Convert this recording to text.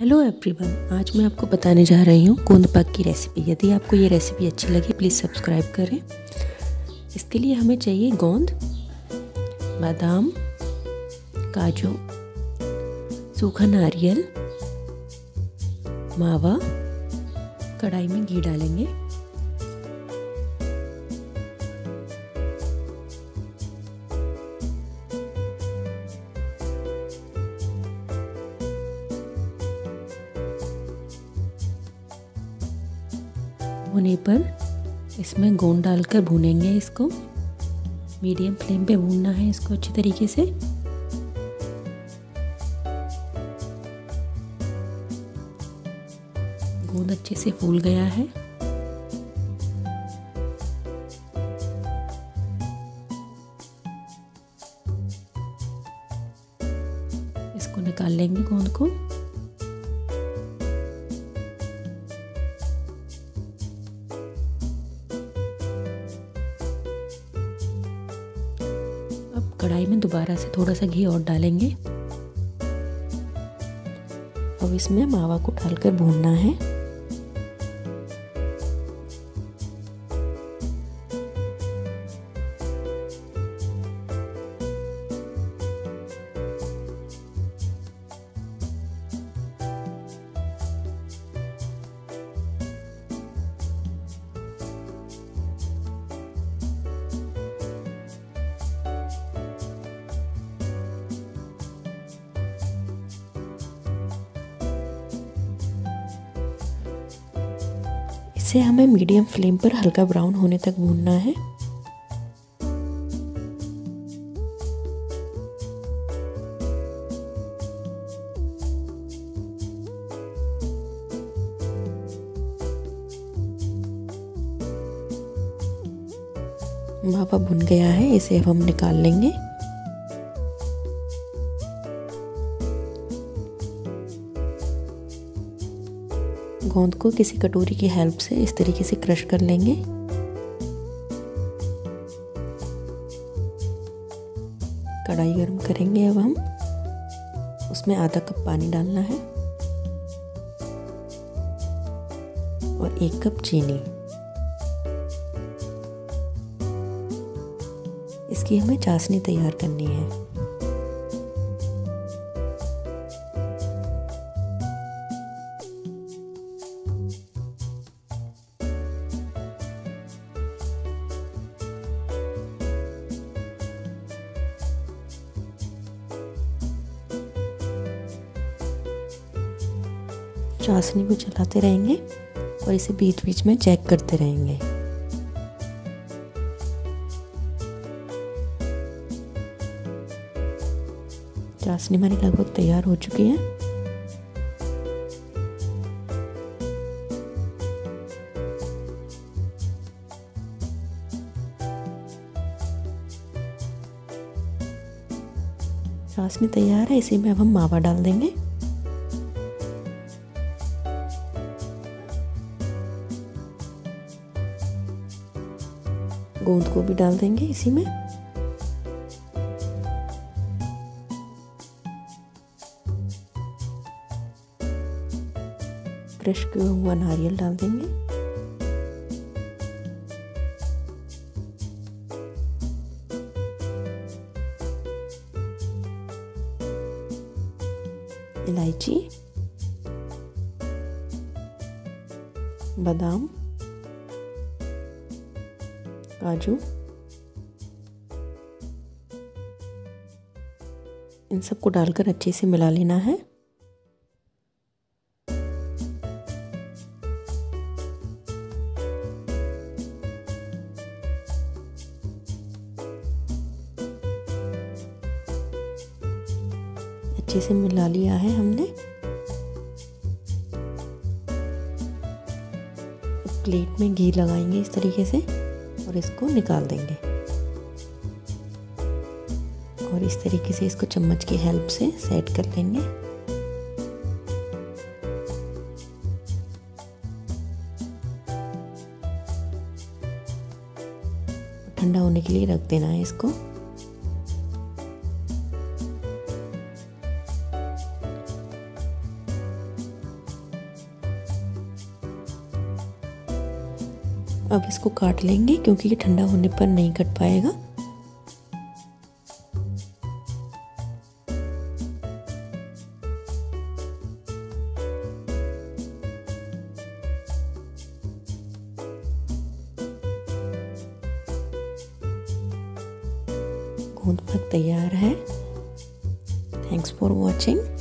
Hello everyone, आज मैं आपको बताने जा रही हूँ गोंद पाक की रेसिपी। यदि आपको ये रेसिपी अच्छी लगे प्लीज़ सब्सक्राइब करें। इसके लिए हमें चाहिए गोंद, बादाम, काजू, सूखा नारियल, मावा। कढ़ाई में घी डालेंगे। होने पर इसमें गोंद डालकर भूनेंगे। इसको मीडियम फ्लेम पे भूनना है इसको अच्छी तरीके से। गोंद अच्छे से फूल गया है। इसको निकाल लेंगे गोंद को। कढ़ाई में दोबारा से थोड़ा सा घी और डालेंगे। अब इसमें मावा को डालकर भूनना है। इसे हमें मीडियम फ्लेम पर हल्का ब्राउन होने तक भूनना है। मावा भुन गया है, इसे अब हम निकाल लेंगे। गोंद को किसी कटोरी की हेल्प से इस तरीके से क्रश कर लेंगे। कढ़ाई गर्म करेंगे। अब हम उसमें आधा कप पानी डालना है और 1 कप चीनी। इसकी हमें चाशनी तैयार करनी है। चाशनी को चलाते रहेंगे और इसे बीच बीच में चेक करते रहेंगे। चाशनी हमारी लगभग तैयार हो चुकी है। चाशनी तैयार है, इसी में अब हम मावा डाल देंगे। गोंद को भी डाल देंगे इसी में। क्रश किया हुआ नारियल डाल देंगे। इलायची, बादाम, काजू, इन सबको डालकर अच्छे से मिला लेना है। अच्छे से मिला लिया है हमने। प्लेट में घी लगाएंगे इस तरीके से और इसको निकाल देंगे। और इस तरीके से इसको चम्मच की हेल्प से सेट कर लेंगे। ठंडा होने के लिए रख देना है इसको। अब इसको काट लेंगे क्योंकि ये ठंडा होने पर नहीं कट पाएगा। गोंद पाक तैयार है। Thanks for watching.